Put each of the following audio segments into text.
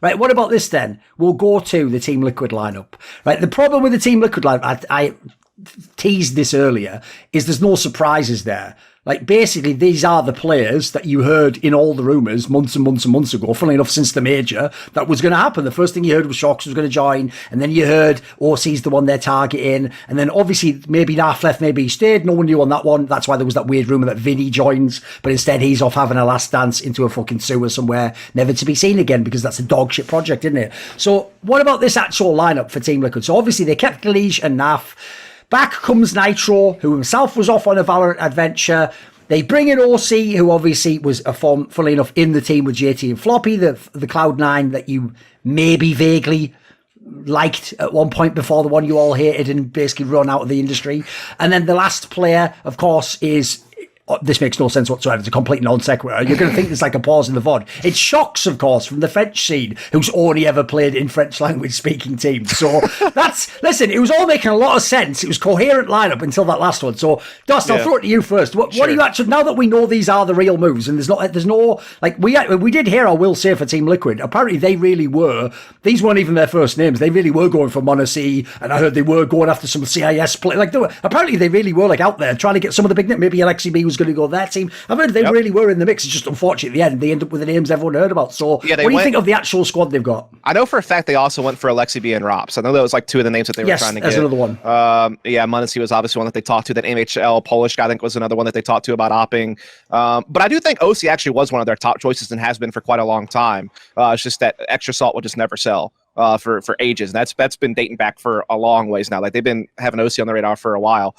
Right, what about this then? We'll go to the Team Liquid lineup. Right, the problem with the Team Liquid lineup, I teased this earlier, is there's no surprises there. Like, basically, these are the players that you heard in all the rumours months and months and months ago, funnily enough, since the major, that was going to happen. The first thing you heard was shox was going to join, and then you heard OC's the one they're targeting, and then obviously maybe Naf left, maybe he stayed. No one knew on that one. That's why there was that weird rumour that Vinny joins, but instead he's off having a last dance into a fucking sewer somewhere, never to be seen again, because that's a dog shit project, isn't it? So what about this actual lineup for Team Liquid? So obviously they kept Galige and Naf. Back comes Nitro, who himself was off on a Valorant adventure. They bring in OC, who obviously was a form, funnily enough, in the team with JT and Floppy, the Cloud9 that you maybe vaguely liked at one point before, the one you all hated and basically run out of the industry. And then the last player, of course, is... This makes no sense whatsoever. It's a complete non sequitur. You're going to think there's like a pause in the VOD. It's shox, of course, from the French scene, who's only ever played in French language speaking teams. So listen, it was all making a lot of sense. It was coherent lineup until that last one. So Dust, I'll throw it to you first. What are you actually, now that we know these are the real moves, and there's no, like, we did hear, I will say, for Team Liquid, apparently they really were, these weren't even their first names. They really were going for Monacy, and I heard they were going after some CIS play. Like, apparently they really were like out there trying to get some of the big names. Maybe Alexi B was going to go that team. I've heard they really were in the mix. It's just unfortunate at the end they end up with the names everyone heard about. So what do you think of the actual squad they've got? I know for a fact they also went for Alexi B and Rops. I know that was like two of the names that they were trying to get. Yes, another one. Monacy was obviously one that they talked to. That MHL Polish guy, I think, was another one that they talked to about opping. But I do think OC actually was one of their top choices and has been for quite a long time. It's just that extra salt will just never sell. For ages. And that's been dating back for a long ways now. Like, they've been having OC on the radar for a while.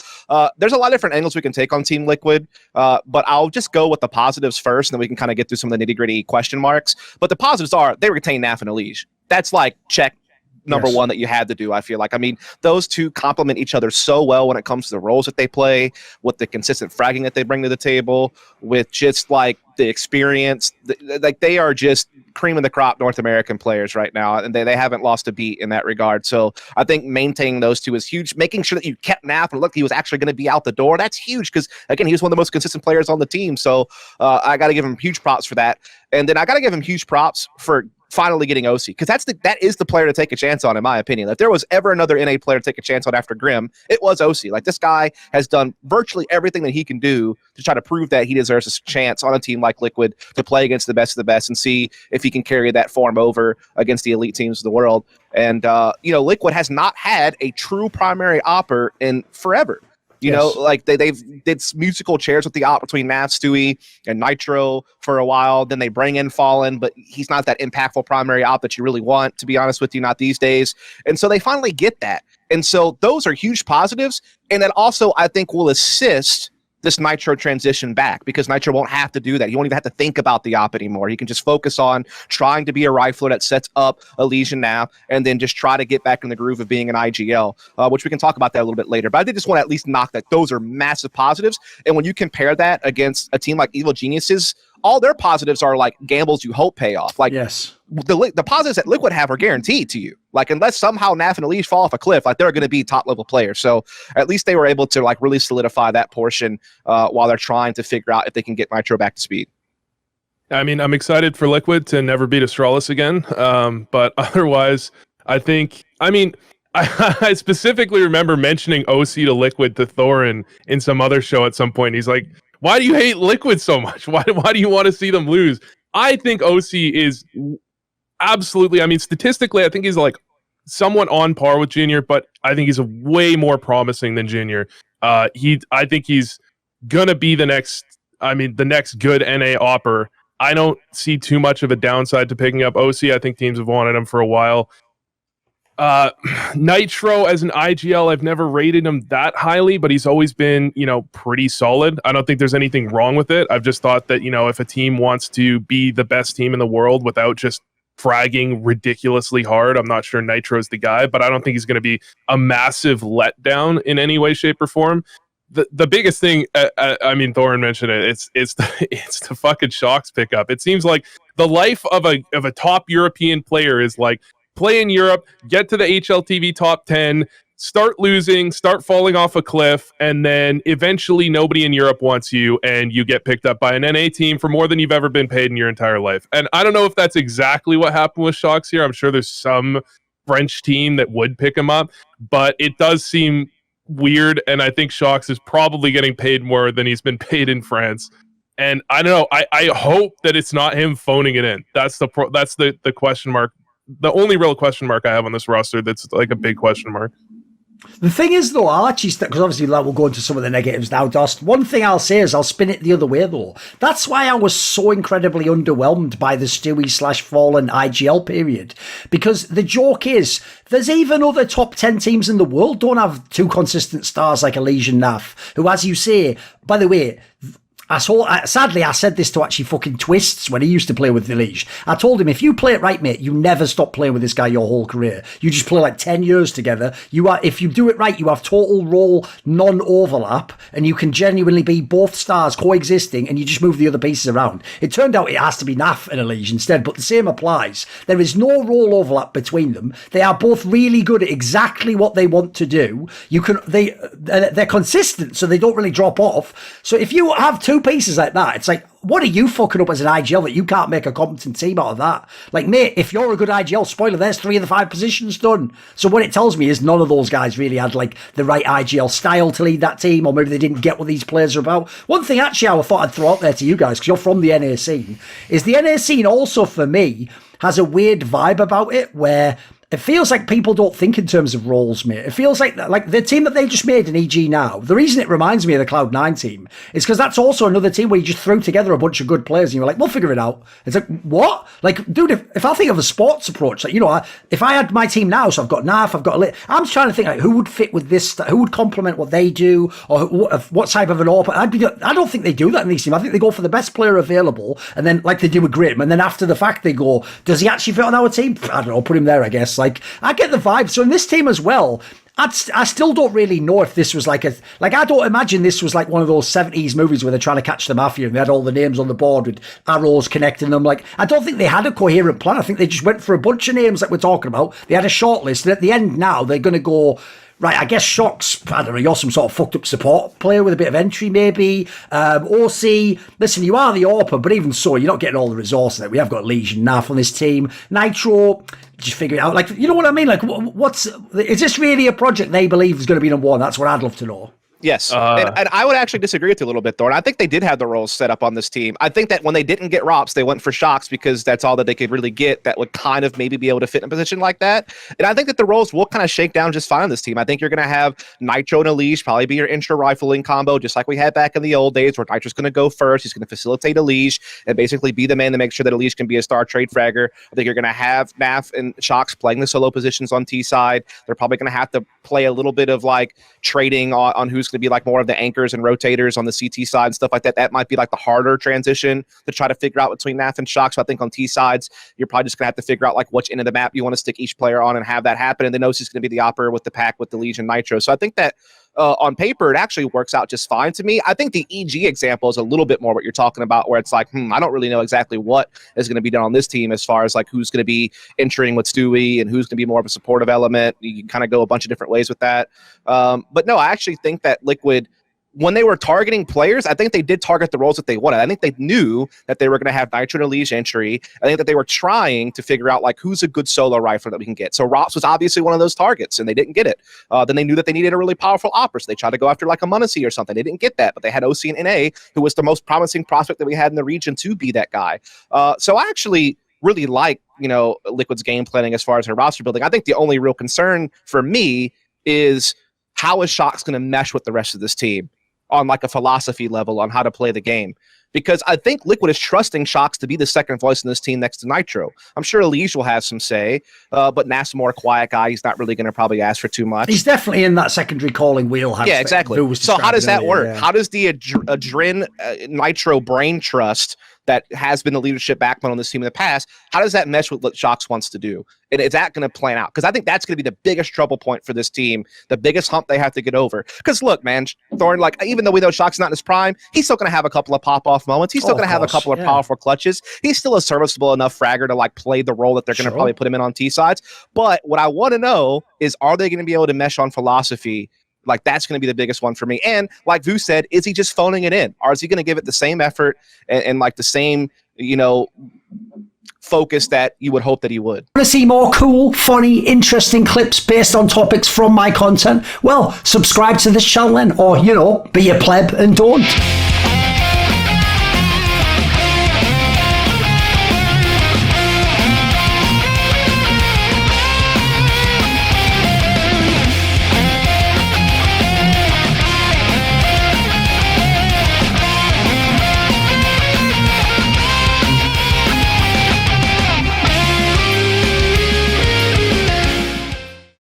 There's a lot of different angles we can take on Team Liquid, but I'll just go with the positives first, and then we can kind of get through some of the nitty-gritty question marks. But the positives are they retain Naf and Elige. That's like check number one that you had to do, I feel like. I mean, those two complement each other so well when it comes to the roles that they play, with the consistent fragging that they bring to the table, with just like the experience. Like, they are just cream of the crop North American players right now, and they haven't lost a beat in that regard. So I think maintaining those two is huge. Making sure that you kept Naf and look, he was actually going to be out the door. That's huge, because again, he was one of the most consistent players on the team. So I got to give him huge props for that. And then I got to give him huge props for finally getting OC, because that is the player to take a chance on, in my opinion. If there was ever another NA player to take a chance on after Grim, it was OC. Like, this guy has done virtually everything that he can do to try to prove that he deserves a chance on a team like Liquid to play against the best of the best and see if he can carry that form over against the elite teams of the world. And Liquid has not had a true primary opper in forever. You know, like they've did musical chairs with the op between Naf, Stewie, and Nitro for a while. Then they bring in Fallen, but he's not that impactful primary op that you really want, to be honest with you, not these days. And so they finally get that. And so those are huge positives. And that also, I think, will assist this Nitro transition back, because Nitro won't have to do that. He won't even have to think about the op anymore. He can just focus on trying to be a rifler that sets up a Legion now, and then just try to get back in the groove of being an IGL, which we can talk about that a little bit later. But I did just want to at least knock that. Those are massive positives. And when you compare that against a team like Evil Geniuses, all their positives are like gambles you hope pay off. Like, the positives that Liquid have are guaranteed to you. Like, unless somehow Naf and Elige fall off a cliff, like, they're going to be top level players. So at least they were able to like really solidify that portion while they're trying to figure out if they can get Nitro back to speed. I mean, I'm excited for Liquid to never beat Astralis again. But otherwise, I specifically remember mentioning OC to Liquid to Thorin in some other show at some point. He's like, why do you hate Liquid so much? Why do you want to see them lose? I think OC is absolutely, I mean, statistically, I think he's like somewhat on par with Junior, but I think he's way more promising than Junior. I think he's gonna be the next good NA opper. I don't see too much of a downside to picking up OC. I think teams have wanted him for a while. Nitro as an IGL, I've never rated him that highly, but he's always been, pretty solid. I don't think there's anything wrong with it. I've just thought that, if a team wants to be the best team in the world without just fragging ridiculously hard, I'm not sure Nitro's the guy, but I don't think he's going to be a massive letdown in any way, shape, or form. The biggest thing, Thorin mentioned it. It's the fucking shox pickup. It seems like the life of a top European player is like, play in Europe, get to the HLTV top 10, start losing, start falling off a cliff, and then eventually nobody in Europe wants you, and you get picked up by an NA team for more than you've ever been paid in your entire life. And I don't know if that's exactly what happened with shox here. I'm sure there's some French team that would pick him up, but it does seem weird, and I think shox is probably getting paid more than he's been paid in France. And I don't know. I hope that it's not him phoning it in. That's the question mark. The only real question mark I have on this roster that's like a big question mark. The thing is, though, I'll actually, because obviously we'll go into some of the negatives now, Dost. One thing I'll say is I'll spin it the other way, though. That's why I was so incredibly underwhelmed by the Stewie/Fallen IGL period. Because the joke is, there's even other top 10 teams in the world don't have two consistent stars like Elysian Naf, who, as you say, by the way, sadly, I said this to actually fucking Twists when he used to play with the Liege. I told him, if you play it right, mate, you never stop playing with this guy your whole career. You just play like 10 years together. If you do it right, you have total role non-overlap, and you can genuinely be both stars coexisting, and you just move the other pieces around. It turned out it has to be Naf and Liege instead, but the same applies. There is no role overlap between them. They are both really good at exactly what they want to do. They're consistent, so they don't really drop off. So if you have two pieces like that, it's like, what are you fucking up as an IGL that you can't make a competent team out of that? Like, mate, if you're a good IGL, spoiler, there's 3 of the 5 positions done. So what it tells me is none of those guys really had like the right IGL style to lead that team, or maybe they didn't get what these players are about. One thing actually I thought I'd throw out there to you guys, because you're from the NA scene, is the NA scene also for me has a weird vibe about it where it feels like people don't think in terms of roles, mate. It feels like the team that they just made in EG now, the reason it reminds me of the Cloud9 team is because that's also another team where you just threw together a bunch of good players and you were like, we'll figure it out. It's like, what? Like, dude, if I think of a sports approach, like, if I had my team now, so I've got Naf, I've got I'm just trying to think like who would fit with this, who would complement what they do, or what type of an AWP. I don't think they do that in these teams. I think they go for the best player available, and then like they do with Grim, and then after the fact they go, does he actually fit on our team? I don't know, put him there, I guess. Like, I get the vibe. So in this team as well, I still don't really know if this was I don't imagine this was like one of those 70s movies where they're trying to catch the mafia and they had all the names on the board with arrows connecting them. Like, I don't think they had a coherent plan. I think they just went for a bunch of names that we're talking about. They had a short list, and at the end now they're going to go, right, I guess shox, I don't know, you're some sort of fucked up support player with a bit of entry maybe. OC, listen, you are the AWPer, but even so, you're not getting all the resources that we have got Legion, Naf on this team. Nitro, just figure it out. Like, you know what I mean? Like, is this really a project they believe is going to be number one? That's what I'd love to know. Yes, and I would actually disagree with you a little bit, Thorin. I think they did have the roles set up on this team. I think that when they didn't get Rops, they went for shox because that's all that they could really get that would kind of maybe be able to fit in a position like that. And I think that the roles will kind of shake down just fine on this team. I think you're going to have Nitro and Elise probably be your intra-rifling combo, just like we had back in the old days where Nitro's going to go first. He's going to facilitate Elise and basically be the man to make sure that Elise can be a star trade fragger. I think you're going to have Naf and shox playing the solo positions on T side. They're probably going to have to play a little bit of like trading on who's going to be like more of the anchors and rotators on the CT side and stuff like that. That might be like the harder transition to try to figure out between Naf and shox. So I think on T sides, you're probably just going to have to figure out like which end of the map you want to stick each player on and have that happen. And then Osi's going to be the operator with the pack with the Legion Nitro. So I think that on paper, it actually works out just fine to me. I think the EG example is a little bit more what you're talking about, where it's like, I don't really know exactly what is going to be done on this team as far as like who's going to be entering with Stewie and who's going to be more of a supportive element. You can kind of go a bunch of different ways with that. But no, I actually think that Liquid, when they were targeting players, I think they did target the roles that they wanted. I think they knew that they were going to have Nitro and Elise entry. I think that they were trying to figure out like who's a good solo rifler that we can get. So Rops was obviously one of those targets, and they didn't get it. Then they knew that they needed a really powerful opera, so they tried to go after like a Muncie or something. They didn't get that, but they had OC and NA, who was the most promising prospect that we had in the region to be that guy. So I actually really like, Liquid's game planning as far as her roster building. I think the only real concern for me is how is shox going to mesh with the rest of this team on like a philosophy level on how to play the game. Because I think Liquid is trusting shox to be the second voice in this team next to Nitro. I'm sure Elise will have some say, but Naf's a more quiet guy. He's not really going to probably ask for too much. He's definitely in that secondary calling wheelhouse. Yeah, exactly. So how does that work? Yeah. How does the Adren Nitro brain trust that has been the leadership backbone on this team in the past, how does that mesh with what shox wants to do? And is that going to plan out? Because I think that's going to be the biggest trouble point for this team, the biggest hump they have to get over. Because look, man, Thorin, like, even though we know shox is not in his prime, he's still going to have a couple of pop-offs off moments. He's still going to have a couple of powerful clutches. He's still a serviceable enough fragger to like play the role that they're going to probably put him in on T sides. But what I want to know is, are they going to be able to mesh on philosophy? Like, that's going to be the biggest one for me. And like Vu said, is he just phoning it in? Or is he going to give it the same effort and like the same, focus that you would hope that he would? Want to see more cool, funny, interesting clips based on topics from my content? Well, subscribe to this channel then, or, be a pleb and don't.